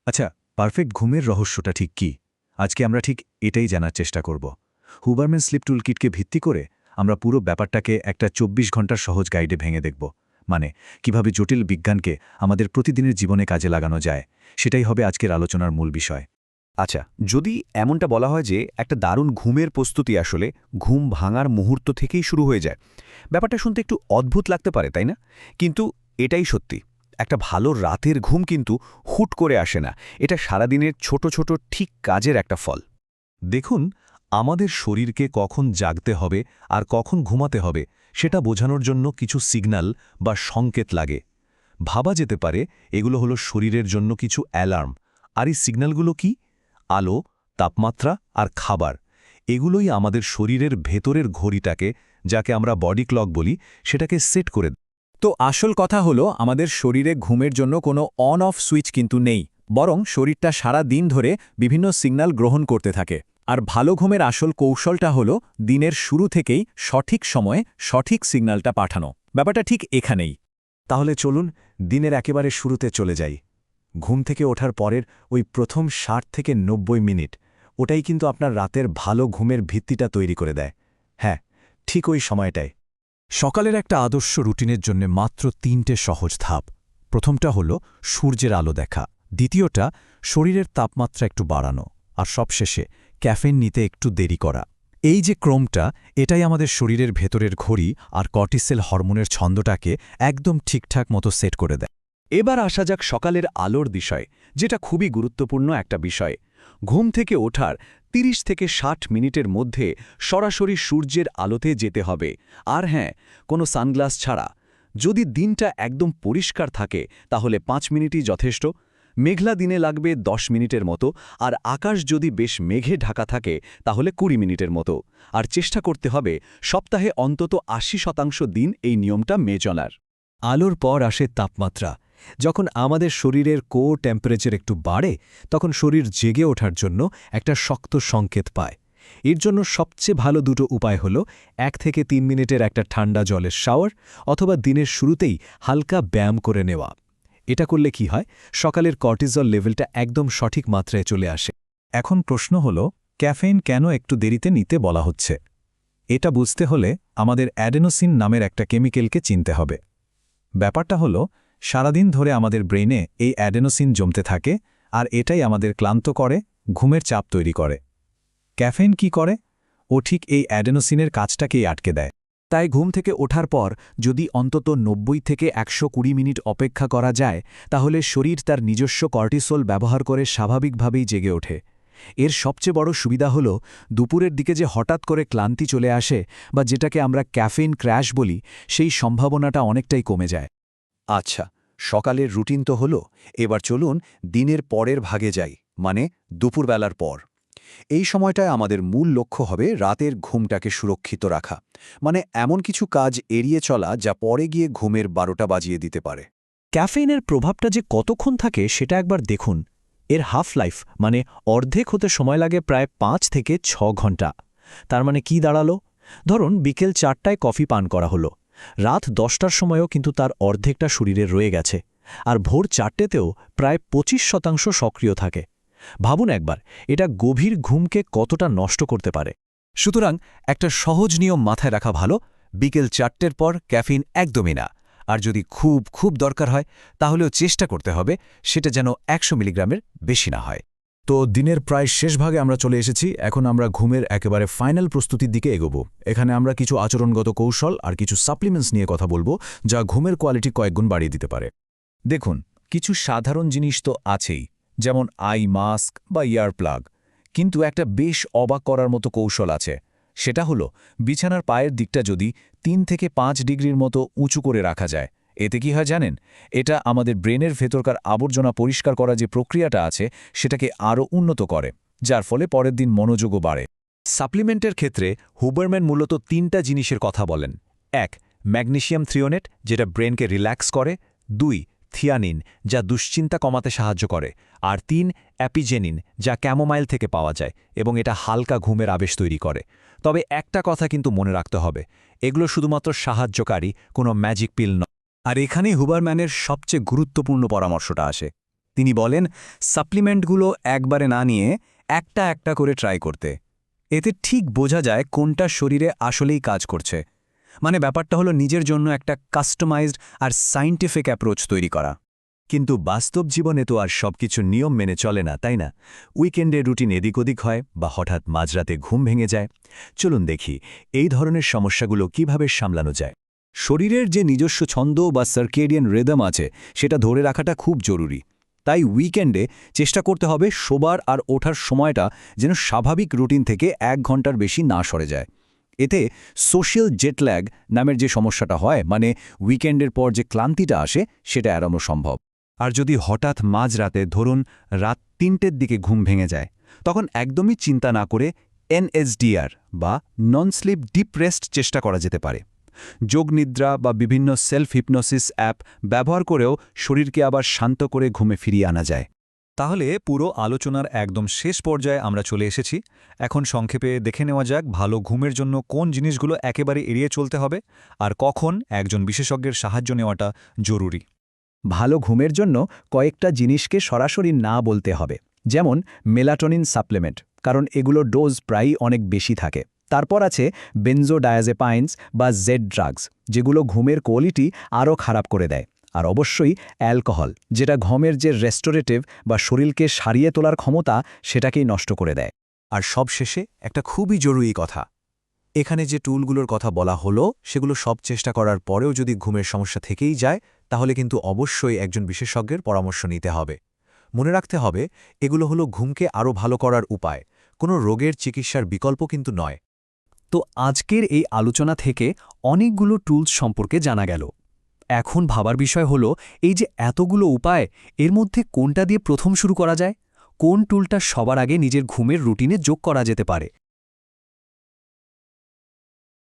আচ্ছা, পারফেক্ট ঘুমের রহস্যটা ঠিক কি? আজকে আমরা ঠিক এটাই জানার চেষ্টা করব। হুবারম্যান স্লিপ টুলকিটকে ভিত্তি করে আমরা পুরো ব্যাপারটাকে একটা ২৪ ঘন্টার সহজ গাইডে ভেঙে দেখব। মানে কিভাবে জটিল বিজ্ঞানকে আমাদের প্রতিদিনের জীবনে কাজে লাগানো যায়, সেটাই হবে আজকের আলোচনার মূল বিষয়। আচ্ছা, যদি এমনটা বলা হয় যে একটা দারুণ ঘুমের প্রস্তুতি আসলে ঘুম ভাঙার মুহূর্ত থেকেই শুরু হয়ে যায়, ব্যাপারটা শুনতে একটু অদ্ভুত লাগতে পারে, তাই না? কিন্তু এটাই সত্যি। একটা ভালো রাতের ঘুম কিন্তু হুট করে আসে না। এটা সারাদিনের ছোট ছোট ঠিক কাজের একটা ফল। দেখুন, আমাদের শরীরকে কখন জাগতে হবে আর কখন ঘুমাতে হবে সেটা বোঝানোর জন্য কিছু সিগন্যাল বা সংকেত লাগে। ভাবা যেতে পারে এগুলো হলো শরীরের জন্য কিছু অ্যালার্ম। আর এই সিগন্যালগুলো কি? আলো, তাপমাত্রা আর খাবার। এগুলোই আমাদের শরীরের ভেতরের ঘড়িটাকে, যাকে আমরা বডি ক্লক বলি, সেটাকে সেট করে দেয়। তো আসল কথা হলো, আমাদের শরীরে ঘুমের জন্য কোনো অন অফ সুইচ কিন্তু নেই, বরং শরীরটা সারা দিন ধরে বিভিন্ন সিগন্যাল গ্রহণ করতে থাকে। আর ভালো ঘুমের আসল কৌশলটা হলো দিনের শুরু থেকেই সঠিক সময়ে সঠিক সিগন্যালটা পাঠানো। ব্যাপারটা ঠিক এখানেই। তাহলে চলুন দিনের একেবারে শুরুতে চলে যাই। ঘুম থেকে ওঠার পরের ওই প্রথম ৬০ থেকে ৯০ মিনিট, ওটাই কিন্তু আপনার রাতের ভালো ঘুমের ভিত্তিটা তৈরি করে দেয়। হ্যাঁ, ঠিক ওই সময়টায়। সকালের একটা আদর্শ রুটিনের জন্য মাত্র ৩টে সহজ ধাপ। প্রথমটা হল সূর্যের আলো দেখা, দ্বিতীয়টা শরীরের তাপমাত্রা একটু বাড়ানো, আর সবশেষে ক্যাফেন নিতে একটু দেরি করা। এই যে ক্রমটা, এটাই আমাদের শরীরের ভেতরের ঘড়ি আর কর্টিসেল হরমোনের ছন্দটাকে একদম ঠিকঠাক মতো সেট করে দেয়। এবার আসা যাক সকালের আলোর বিষয়, যেটা খুবই গুরুত্বপূর্ণ একটা বিষয়। ঘুম থেকে ওঠার ৩০ থেকে ৬০ মিনিটের মধ্যে সরাসরি সূর্যের আলোতে যেতে হবে। আর হ্যাঁ, কোনো সানগ্লাস ছাড়া। যদি দিনটা একদম পরিষ্কার থাকে তাহলে ৫ মিনিটই যথেষ্ট। মেঘলা দিনে লাগবে ১০ মিনিটের মতো, আর আকাশ যদি বেশ মেঘে ঢাকা থাকে তাহলে ২০ মিনিটের মতো। আর চেষ্টা করতে হবে সপ্তাহে অন্তত ৮০% দিন এই নিয়মটা মেনে চলার। আলোর পর আসে তাপমাত্রা। যখন আমাদের শরীরের কোর টেম্পারেচার একটু বাড়ে, তখন শরীর জেগে ওঠার জন্য একটা শক্ত সংকেত পায়। এর জন্য সবচেয়ে ভালো দুটো উপায় হল ১ থেকে ৩ মিনিটের একটা ঠান্ডা জলের শাওয়ার, অথবা দিনের শুরুতেই হালকা ব্যায়াম করে নেওয়া। এটা করলে কি হয়, সকালের কর্টিজল লেভেলটা একদম সঠিক মাত্রায় চলে আসে। এখন প্রশ্ন হল, ক্যাফেইন কেন একটু দেরিতে নিতে বলা হচ্ছে? এটা বুঝতে হলে আমাদের অ্যাডেনোসিন নামের একটা কেমিক্যালকে চিনতে হবে। ব্যাপারটা হলো, সারাদিন ধরে আমাদের ব্রেইনে এই অ্যাডেনোসিন জমতে থাকে, আর এটাই আমাদের ক্লান্ত করে, ঘুমের চাপ তৈরি করে। ক্যাফেইন কি করে? ও ঠিক এই অ্যাডেনোসিনের কাজটাকেই আটকে দেয়। তাই ঘুম থেকে ওঠার পর যদি অন্তত ৯০ থেকে ১২০ মিনিট অপেক্ষা করা যায়, তাহলে শরীর তার নিজস্ব কর্টিসোল ব্যবহার করে স্বাভাবিকভাবেই জেগে ওঠে। এর সবচেয়ে বড় সুবিধা হল, দুপুরের দিকে যে হঠাৎ করে ক্লান্তি চলে আসে, বা যেটাকে আমরা ক্যাফেইন ক্র্যাশ বলি, সেই সম্ভাবনাটা অনেকটাই কমে যায়। আচ্ছা, সকালের রুটিন তো হলো, এবার চলুন দিনের পরের ভাগে যাই, মানে দুপুরবেলার পর। এই সময়টায় আমাদের মূল লক্ষ্য হবে রাতের ঘুমটাকে সুরক্ষিত রাখা। মানে এমন কিছু কাজ এড়িয়ে চলা যা পরে গিয়ে ঘুমের ১২টা বাজিয়ে দিতে পারে। ক্যাফেইনের প্রভাবটা যে কতক্ষণ থাকে সেটা একবার দেখুন। এর হাফ লাইফ, মানে অর্ধেক হতে সময় লাগে প্রায় ৫ থেকে ৬ ঘন্টা। তার মানে কি দাঁড়ালো? ধরুন বিকেল ৪টায় কফি পান করা হলো, রাত ১০টার সময়ও কিন্তু তার অর্ধেকটা শরীরে রয়ে গেছে, আর ভোর ৪টেতেও প্রায় ২৫% সক্রিয় থাকে। ভাবুন একবার, এটা গভীর ঘুমকে কতটা নষ্ট করতে পারে। সুতরাং একটা সহজ নিয়ম মাথায় রাখা ভালো: বিকেল ৪টের পর ক্যাফিন একদমই না। আর যদি খুব খুব দরকার হয়, তাহলেও চেষ্টা করতে হবে সেটা যেন ১০০ মিলিগ্রামের বেশি না হয়। তো দিনের প্রায় শেষ ভাগে আমরা চলে এসেছি। এখন আমরা ঘুমের একেবারে ফাইনাল প্রস্তুতির দিকে এগোবো। এখানে আমরা কিছু আচরণগত কৌশল আর কিছু সাপ্লিমেন্টস নিয়ে কথা বলবো, যা ঘুমের কোয়ালিটি কয়েকগুণ বাড়িয়ে দিতে পারে। দেখুন, কিছু সাধারণ জিনিস তো আছেই, যেমন আই মাস্ক বা ইয়ার প্লাগ। কিন্তু একটা বেশ অবাক করার মতো কৌশল আছে। সেটা হলো, বিছানার পায়ের দিকটা যদি ৩ থেকে ৫ ডিগ্রির মতো উঁচু করে রাখা যায়। এতে কি হয় জানেন? এটা আমাদের ব্রেনের ভেতরকার আবর্জনা পরিষ্কার করা যে প্রক্রিয়াটা আছে, সেটাকে আরও উন্নত করে, যার ফলে পরের দিন মনোযোগও বাড়ে। সাপ্লিমেন্টের ক্ষেত্রে হুবারম্যান মূলত ৩টা জিনিসের কথা বলেন। ১. ম্যাগনেসিয়াম থ্রিওনেট, যেটা ব্রেনকে রিল্যাক্স করে। ২. থিয়ানিন, যা দুশ্চিন্তা কমাতে সাহায্য করে। আর ৩. অ্যাপিজেনিন, যা ক্যামোমাইল থেকে পাওয়া যায়, এবং এটা হালকা ঘুমের আবেশ তৈরি করে। তবে একটা কথা কিন্তু মনে রাখতে হবে, এগুলো শুধুমাত্র সাহায্যকারী, কোনো ম্যাজিক পিল নয়। আর এখানেই হুবারম্যানের সবচেয়ে গুরুত্বপূর্ণ পরামর্শটা আসে। তিনি বলেন সাপ্লিমেন্টগুলো একবারে না নিয়ে একটা একটা করে ট্রাই করতে। এতে ঠিক বোঝা যায় কোনটা শরীরে আসলেই কাজ করছে। মানে ব্যাপারটা হলো নিজের জন্য একটা কাস্টমাইজড আর সায়েন্টিফিক অ্যাপ্রোচ তৈরি করা। কিন্তু বাস্তব জীবনে তো আর সবকিছু নিয়ম মেনে চলে না, তাই না? উইকেন্ডে রুটিন এদিক ওদিক হয় বা হঠাৎ মাঝরাতে ঘুম ভেঙে যায়। চলুন দেখি এই ধরনের সমস্যাগুলো কিভাবে সামলানো যায়। শরীরের যে নিজস্ব ছন্দ বা সার্কেডিয়ান রিদম আছে সেটা ধরে রাখাটা খুব জরুরি। তাই উইকেন্ডে চেষ্টা করতে হবে শোবার আর ওঠার সময়টা যেন স্বাভাবিক রুটিন থেকে 1 ঘন্টার বেশি না সরে যায়। এতে সোশ্যাল জেটল্যাগ নামের যে সমস্যাটা হয়, মানে উইকেন্ডের পর যে ক্লান্তিটা আসে, সেটা এড়ানো সম্ভব। আর যদি হঠাৎ মাঝরাতে ধরুন রাত ৩টের দিকে ঘুম ভেঙে যায়, তখন একদমই চিন্তা না করে NSDR বা নন স্লিপ ডিপ রেস্ট চেষ্টা করা যেতে পারে। যোগনিদ্রা বা বিভিন্ন সেলফ হিপনোসিস অ্যাপ ব্যবহার করেও শরীরকে আবার শান্ত করে ঘুমে ফিরিয়ে আনা যায়। তাহলে পুরো আলোচনার একদম শেষ পর্যায়ে আমরা চলে এসেছি। এখন সংক্ষেপে দেখে নেওয়া যাক ভালো ঘুমের জন্য কোন জিনিসগুলো একেবারে এড়িয়ে চলতে হবে আর কখন একজন বিশেষজ্ঞের সাহায্য নেওয়াটা জরুরি। ভালো ঘুমের জন্য কয়েকটা জিনিসকে সরাসরি না বলতে হবে, যেমন মেলাটোনিন সাপ্লিমেন্ট, কারণ এগুলো ডোজ প্রায়ই অনেক বেশি থাকে। তারপর আছে বেনজোডায়াজেপাইনস বা জেড ড্রাগস, যেগুলো ঘুমের কোয়ালিটি আরও খারাপ করে দেয়। আর অবশ্যই অ্যালকোহল, যেটা ঘুমের যে রেস্টোরেটিভ বা শরীরকে সারিয়ে তোলার ক্ষমতা সেটাকেই নষ্ট করে দেয়। আর সবশেষে একটা খুবই জরুরি কথা, এখানে যে টুলগুলোর কথা বলা হলো সেগুলো সব চেষ্টা করার পরেও যদি ঘুমের সমস্যা থেকেই যায়, তাহলে কিন্তু অবশ্যই একজন বিশেষজ্ঞের পরামর্শ নিতে হবে। মনে রাখতে হবে এগুলো হলো ঘুমকে আরও ভালো করার উপায়, কোনো রোগের চিকিৎসার বিকল্প কিন্তু নয়। তো আজকের এই আলোচনা থেকে অনেকগুলো টুলস সম্পর্কে জানা গেল। এখন ভাবার বিষয় হলো, এই যে এতগুলো উপায়, এর মধ্যে কোনটা দিয়ে প্রথম শুরু করা যায়? কোন টুলটা সবার আগে নিজের ঘুমের রুটিনে যোগ করা যেতে পারে?